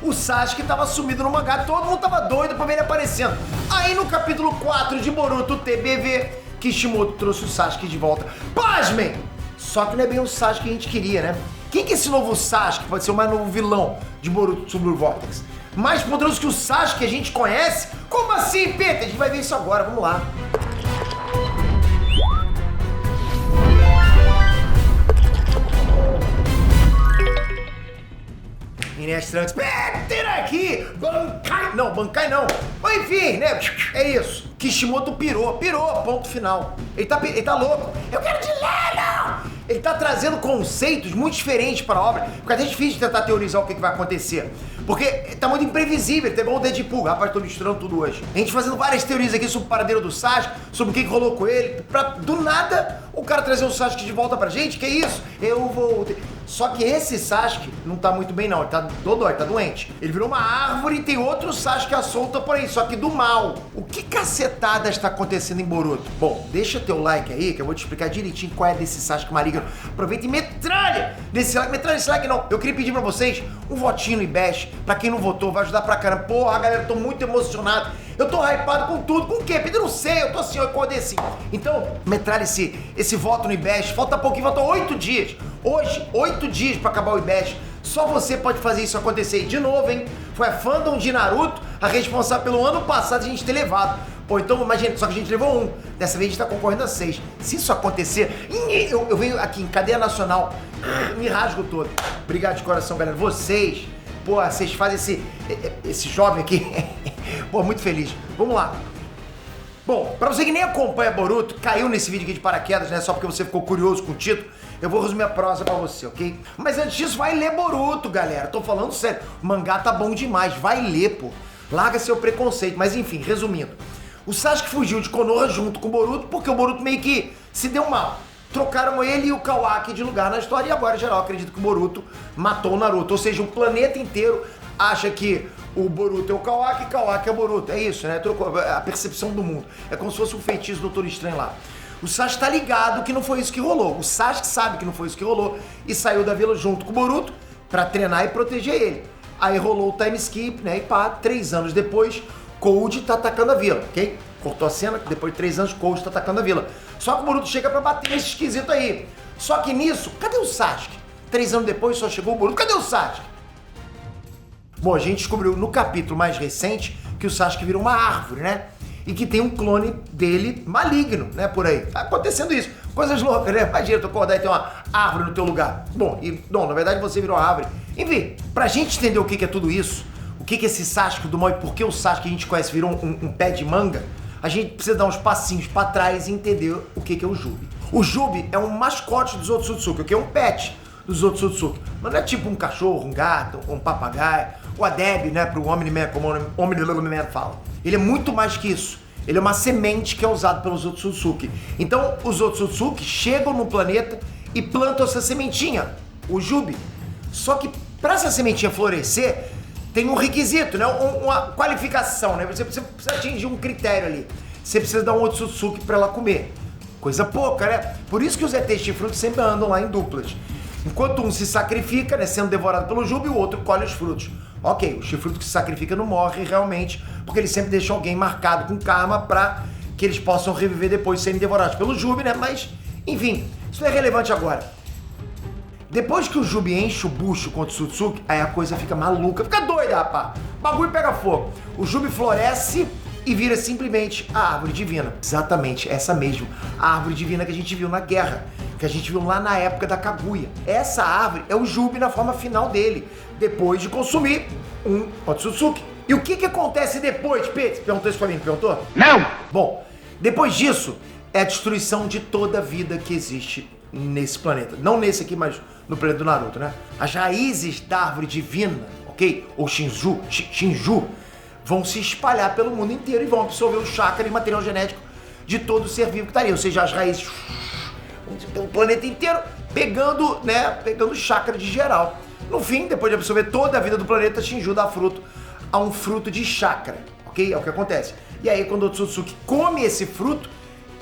o Sasuke tava sumido no mangá, todo mundo tava doido pra ver ele aparecendo. Aí no capítulo 4 de Boruto TBV, Kishimoto trouxe o Sasuke de volta. Pasmem! Só que não é bem o Sasuke que a gente queria, né? Quem que é esse novo Sasuke pode ser o mais novo vilão de Boruto Super Vortex? Mais poderoso que o Sasuke que a gente conhece? Como assim, Peter? A gente vai ver isso agora, vamos lá. Inês Trunks, Peter aqui! Bankai! Não, Bankai não. Mas enfim, né? É isso. Kishimoto pirou, ponto final. Ele tá louco. Eu quero de Leno! Ele tá trazendo conceitos muito diferentes para a obra. Fica até difícil de tentar teorizar o que vai acontecer. Porque tá muito imprevisível, tá igual o Deadpool. Rapaz, tô misturando tudo hoje. A gente fazendo várias teorias aqui sobre o paradeiro do Sasuke, sobre o que rolou com ele, pra do nada o cara trazer o Sasuke de volta pra gente. Que isso? Eu vou... Só que esse Sasuke não tá muito bem não, ele tá dodói, tá doente. Ele virou uma árvore e tem outro Sasuke à solta por aí, só que do mal. O que cacetada está acontecendo em Boruto? Bom, deixa teu like aí que eu vou te explicar direitinho qual é desse Sasuke maligno. Aproveita e metralha desse like, metralha esse like não. Eu queria pedir pra vocês um votinho no IBEST, pra quem não votou, vai ajudar pra caramba. Porra, galera, eu tô muito emocionado. Eu tô hypado com tudo. Com o quê? Eu não sei, eu tô assim, eu acordei assim. Então, metralha esse voto no IBEST. Falta pouquinho, faltam 8 dias. Hoje, 8 dias pra acabar o IBEST. Só você pode fazer isso acontecer. E de novo, hein? Foi a fandom de Naruto a responsável pelo ano passado a gente ter levado. Pô, então imagina, só que a gente levou 1. Dessa vez a gente tá concorrendo a 6. Se isso acontecer, eu venho aqui em cadeia nacional, me rasgo todo. Obrigado de coração, galera. Vocês, pô, vocês fazem esse jovem aqui, pô, muito feliz. Vamos lá. Bom, pra você que nem acompanha Boruto, caiu nesse vídeo aqui de paraquedas, né? Só porque você ficou curioso com o título, eu vou resumir a prosa pra você, ok? Mas antes disso, vai ler Boruto, galera. Tô falando sério. O mangá tá bom demais. Vai ler, pô. Larga seu preconceito. Mas enfim, resumindo. O Sasuke fugiu de Konoha junto com o Boruto porque o Boruto meio que se deu mal. Trocaram ele e o Kawaki de lugar na história e agora, em geral, acredito que o Boruto matou o Naruto. Ou seja, o planeta inteiro acha que o Boruto é o Kawaki e o Kawaki é o Boruto. É isso, né? Trocou a percepção do mundo. É como se fosse um feitiço do Doutor Estranho lá. O Sasuke tá ligado que não foi isso que rolou. O Sasuke sabe que não foi isso que rolou e saiu da vila junto com o Boruto pra treinar e proteger ele. Aí rolou o time skip, né? E pá, 3 anos depois, Cold tá atacando a vila, ok? Cortou a cena, depois de 3 anos, Cold tá atacando a vila. Só que o Boruto chega pra bater nesse esquisito aí. Só que nisso, cadê o Sasuke? 3 anos depois só chegou o Boruto, cadê o Sasuke? Bom, a gente descobriu no capítulo mais recente que o Sasuke virou uma árvore, né? E que tem um clone dele maligno, né, por aí. Tá acontecendo isso. Coisas loucas, né? Imagina tu acordar e ter uma árvore no teu lugar. Bom, na verdade você virou árvore. Enfim, pra gente entender o que é tudo isso, o que é esse Sasuke do mal e por que o Sasuke que a gente conhece virou um pé de manga, a gente precisa dar uns passinhos pra trás e entender o que é o Jubi. O Jubi é um mascote dos Otsutsuki, que é um pet dos Otsutsuki. Mas não é tipo um cachorro, um gato, um papagaio, ou a Deb, né, pro Omni-Man, como o Omni-Man fala. Ele é muito mais que isso. Ele é uma semente que é usada pelos Otsutsuki. Então, os Otsutsuki chegam no planeta e plantam essa sementinha, o Jubi. Só que para essa sementinha florescer, tem um requisito, né? Uma qualificação, né? Você precisa atingir um critério ali. Você precisa dar um Otsutsuki para ela comer. Coisa pouca, né? Por isso que os ETs chifrudos sempre andam lá em duplas. Enquanto um se sacrifica, né, sendo devorado pelo Jubi, o outro colhe os frutos. Ok, o chifrudo que se sacrifica não morre realmente, porque ele sempre deixa alguém marcado com karma pra que eles possam reviver depois serem devorados pelo Jubi, né? Mas, enfim, isso não é relevante agora. Depois que o Jubi enche o bucho contra o Otsutsuki, aí a coisa fica maluca, fica doida, rapaz. O bagulho pega fogo. O Jubi floresce e vira simplesmente a árvore divina. Exatamente, essa mesmo. A árvore divina que a gente viu na guerra, que a gente viu lá na época da Kaguya. Essa árvore é o Jubi na forma final dele, depois de consumir um Otsutsuki. E o que acontece depois, Pedro? Perguntou isso pra mim, perguntou? Não! Bom, depois disso, é a destruição de toda a vida que existe nesse planeta. Não nesse aqui, mas no planeta do Naruto, né? As raízes da árvore divina, ok? Ou Shinju, vão se espalhar pelo mundo inteiro e vão absorver o chakra e material genético de todo ser vivo que tá ali. Ou seja, as raízes pelo planeta inteiro pegando, né? Pegando o chakra de geral. No fim, depois de absorver toda a vida do planeta, Shinju dá fruto a um fruto de chakra, ok? É o que acontece. E aí, quando o Otsutsuki come esse fruto,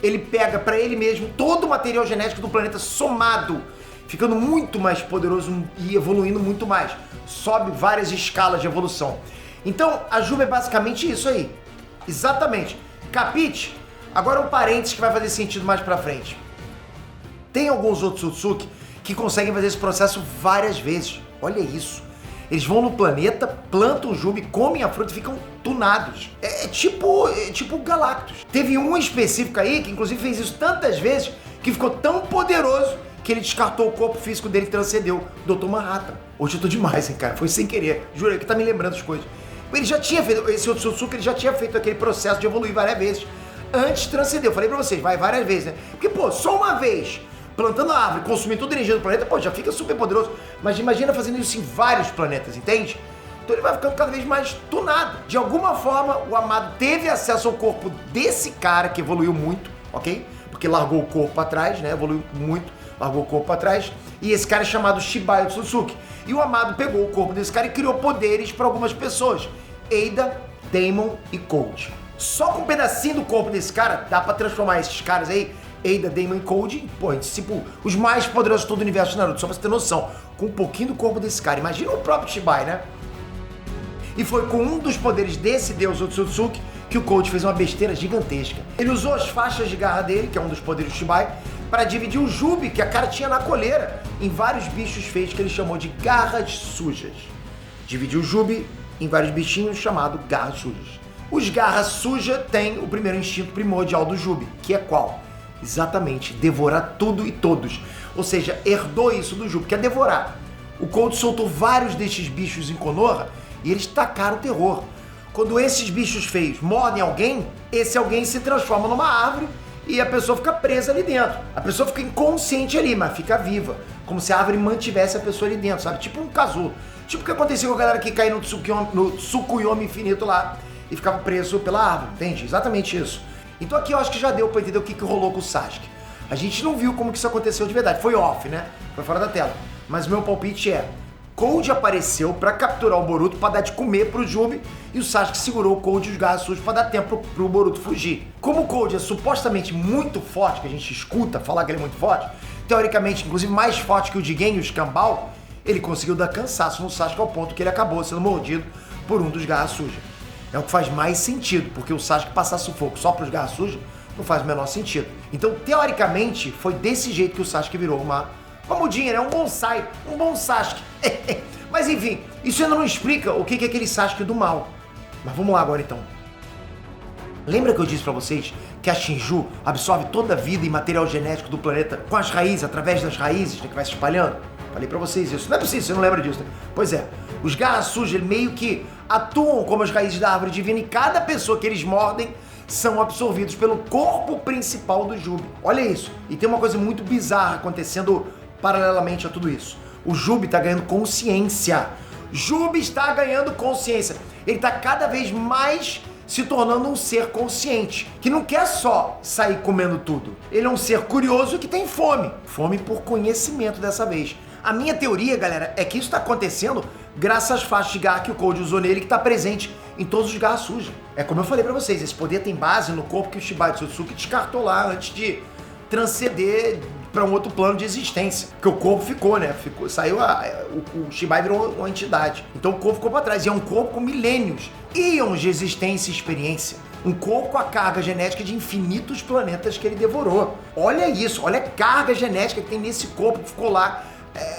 ele pega pra ele mesmo todo o material genético do planeta somado. ficando muito mais poderoso e evoluindo muito mais. Sobe várias escalas de evolução. Então, a Juba é basicamente isso aí. Exatamente. Capite? Agora um parênteses que vai fazer sentido mais pra frente. Tem alguns Otsutsuki que conseguem fazer esse processo várias vezes. Olha isso. Eles vão no planeta, plantam o Juba, comem a fruta e ficam tunados. É tipo Galactus. Teve um específico aí que inclusive fez isso tantas vezes que ficou tão poderoso que ele descartou o corpo físico dele e transcendeu. Dr. Manhattan. Hoje eu tô demais, hein, cara? Foi sem querer. Juro que tá me lembrando as coisas. Ele já tinha feito, esse Otsutsuki, ele já tinha feito aquele processo de evoluir várias vezes. Antes de transcender. Eu falei pra vocês, vai várias vezes, né? Porque, pô, só uma vez plantando a árvore, consumindo toda a energia do planeta, pô, já fica super poderoso. Mas imagina fazendo isso em vários planetas, entende? Então ele vai ficando cada vez mais tunado. De alguma forma, o Amado teve acesso ao corpo desse cara que evoluiu muito, ok? Porque largou o corpo pra trás, né? Evoluiu muito, largou o corpo pra trás. E esse cara é chamado Shibai Otsutsuki. E o Amado pegou o corpo desse cara e criou poderes para algumas pessoas. Eida, Daemon e Cold. Só com um pedacinho do corpo desse cara, dá pra transformar esses caras aí, Eida, Daemon e Cold, pô, tipo, os mais poderosos de todo o universo de Naruto, só pra você ter noção. Com um pouquinho do corpo desse cara. Imagina o próprio Shibai, né? E foi com um dos poderes desse deus Otsutsuki que o Cold fez uma besteira gigantesca. Ele usou as faixas de garra dele, que é um dos poderes do Shibai, para dividir o Jubi que a cara tinha na coleira em vários bichos feios que ele chamou de garras sujas. Dividiu o Jubi em vários bichinhos chamados garras sujas. Os garras sujas têm o primeiro instinto primordial do Jubi, que é qual? Exatamente, devorar tudo e todos. Ou seja, herdou isso do Jubi, que é devorar. O Cold soltou vários desses bichos em Konoha e eles tacaram o terror. Quando esses bichos feios mordem alguém, esse alguém se transforma numa árvore e a pessoa fica presa ali dentro. A pessoa fica inconsciente ali, mas fica viva. Como se a árvore mantivesse a pessoa ali dentro, sabe? Tipo um casulo. Tipo o que aconteceu com a galera que caiu no Tsukuyomi infinito lá e ficava preso pela árvore, entende? Exatamente isso. Então aqui eu acho que já deu pra entender o que rolou com o Sasuke. A gente não viu como que isso aconteceu de verdade. Foi off, né? Foi fora da tela. Mas o meu palpite é: Cold apareceu pra capturar o Boruto pra dar de comer pro Jubi e o Sasuke segurou o Cold e os garras sujas pra dar tempo pro Boruto fugir. Como o Cold é supostamente muito forte, que a gente escuta falar que ele é muito forte, teoricamente, inclusive mais forte que o Jigen e o Skambal, ele conseguiu dar cansaço no Sasuke ao ponto que ele acabou sendo mordido por um dos garras sujas. É o que faz mais sentido, porque o Sasuke passar sufoco só pros garras sujas não faz o menor sentido. Então, teoricamente, foi desse jeito que o Sasuke virou uma mudinha, né? Um bonsai, um bom Sasuke. Mas enfim, isso ainda não explica o que é aquele Sasuke do mal. Mas vamos lá agora então. Lembra que eu disse pra vocês que a Shinju absorve toda a vida e material genético do planeta com as raízes, através das raízes, né, que vai se espalhando? Falei pra vocês isso. Não é possível, você não lembra disso, né? Pois é, os garras sujas meio que atuam como as raízes da árvore divina e cada pessoa que eles mordem são absorvidos pelo corpo principal do Jubi. Olha isso. E tem uma coisa muito bizarra acontecendo paralelamente a tudo isso. O Jubi tá ganhando consciência. Jubi está ganhando consciência. Ele tá cada vez mais se tornando um ser consciente, que não quer só sair comendo tudo. Ele é um ser curioso que tem fome. Fome por conhecimento dessa vez. A minha teoria, galera, é que isso tá acontecendo graças às faixas de garra que o Cold usou nele, que tá presente em todos os garras sujas. É como eu falei pra vocês, esse poder tem base no corpo que o Shibai Otsutsuki descartou lá antes de transcender para um outro plano de existência. Porque o corpo ficou, né? Saiu o Shibai virou uma entidade. Então o corpo ficou para trás. E é um corpo com milênios, íons de existência e experiência. Um corpo com a carga genética de infinitos planetas que ele devorou. Olha isso, olha a carga genética que tem nesse corpo que ficou lá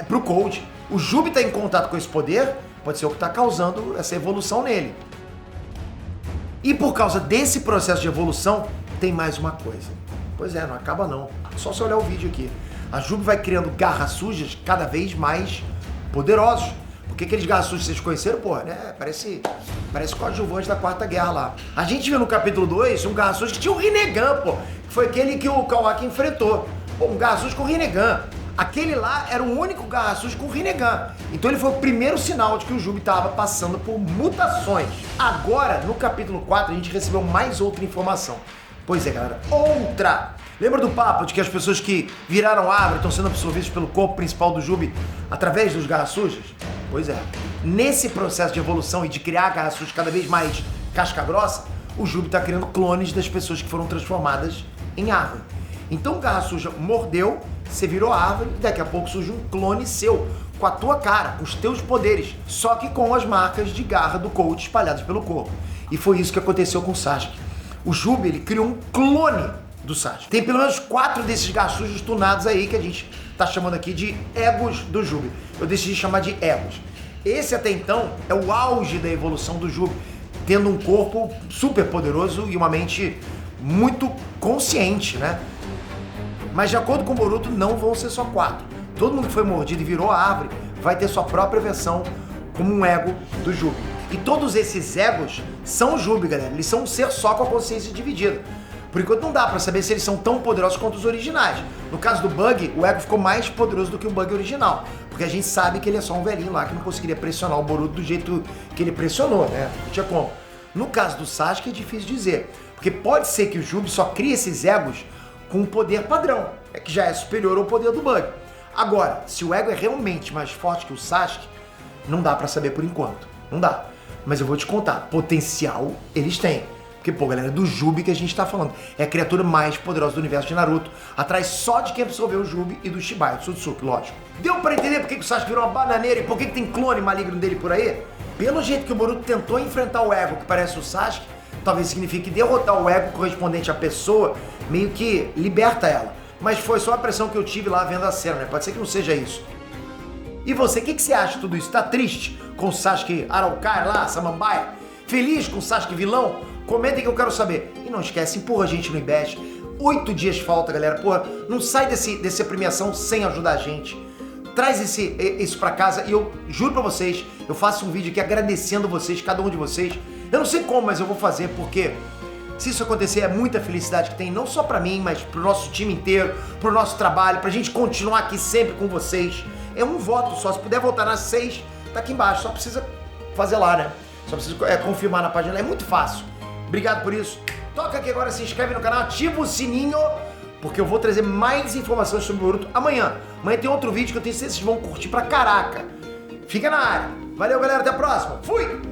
pro Cold. O Jubi tá em contato com esse poder, pode ser o que tá causando essa evolução nele. E por causa desse processo de evolução, tem mais uma coisa. Pois é, não acaba não. Só se olhar o vídeo aqui. A Jubi vai criando garras sujas cada vez poderosos. Porque aqueles garras sujas que vocês conheceram, pô, né? Parece coadjuvante da Quarta Guerra lá. A gente viu no capítulo 2 um garra suja que tinha o Rinnegan, pô. Que foi aquele que o Kawaki enfrentou. Pô, um garra suja com o Rinnegan. Aquele lá era o único garra suja com o Rinnegan. Então ele foi o primeiro sinal de que o Jubi estava passando por mutações. Agora, no capítulo 4, a gente recebeu mais outra informação. Pois é, galera, outra! Lembra do papo de que as pessoas que viraram árvore estão sendo absorvidas pelo corpo principal do Jubi através dos garras sujas? Pois é, nesse processo de evolução e de criar garras sujas cada vez mais casca grossa, o Jubi está criando clones das pessoas que foram transformadas em árvore. Então o garra suja mordeu você virou árvore e daqui a pouco surge um clone seu, com a tua cara, com os teus poderes, só que com as marcas de garra do coach espalhadas pelo corpo. E foi isso que aconteceu com o Sasuke. O Juba, ele criou um clone do Sasuke. Tem pelo menos 4 desses gaçujos tunados aí que a gente tá chamando aqui de egos do Juba. Eu decidi chamar de egos. Esse até então é o auge da evolução do Juba, tendo um corpo super poderoso e uma mente muito consciente, né? Mas de acordo com o Boruto, não vão ser só 4. Todo mundo que foi mordido e virou árvore vai ter sua própria versão como um ego do Juba. E todos esses egos são o Juba, galera. Eles são um ser só com a consciência dividida. Por enquanto não dá pra saber se eles são tão poderosos quanto os originais. No caso do Bug, o ego ficou mais poderoso do que o Bug original. Porque a gente sabe que ele é só um velhinho lá que não conseguiria pressionar o Boruto do jeito que ele pressionou, né? Não tinha como. No caso do Sasuke é difícil dizer. Porque pode ser que o Juba só crie esses egos com um poder padrão, que já é superior ao poder do Bug. Agora, se o ego é realmente mais forte que o Sasuke, não dá pra saber por enquanto. Não dá. Mas eu vou te contar, potencial eles têm. Porque, pô, galera, é do Jubi que a gente tá falando. É a criatura mais poderosa do universo de Naruto, atrás só de quem absorveu o Jubi e do Shibai, do Sudsuke, lógico. Deu pra entender por que o Sasuke virou uma bananeira e por que tem clone maligno dele por aí? Pelo jeito que o Boruto tentou enfrentar o ego que parece o Sasuke, talvez signifique que derrotar o ego correspondente à pessoa meio que liberta ela. Mas foi só a pressão que eu tive lá vendo a cena, né? Pode ser que não seja isso. E você, o que você acha de tudo isso? Tá triste com o Sasuke Araucária lá, Samambaia? Feliz com o Sasuke vilão? Comentem que eu quero saber. E não esquece, empurra a gente no IBEST. 8 dias falta, galera. Porra, não sai dessa premiação sem ajudar a gente. Traz isso pra casa e eu juro pra vocês, eu faço um vídeo aqui agradecendo vocês, cada um de vocês. Eu não sei como, mas eu vou fazer, porque se isso acontecer é muita felicidade que tem, não só pra mim, mas pro nosso time inteiro, pro nosso trabalho, pra gente continuar aqui sempre com vocês. É um voto só, se puder votar nas 6, tá aqui embaixo, só precisa fazer lá, né? Só precisa confirmar na página, é muito fácil. Obrigado por isso. Toca aqui agora, se inscreve no canal, ativa o sininho, porque eu vou trazer mais informações sobre o Boruto amanhã. Amanhã tem outro vídeo que eu tenho certeza que vocês vão curtir pra caraca. Fica na área. Valeu, galera, até a próxima. Fui!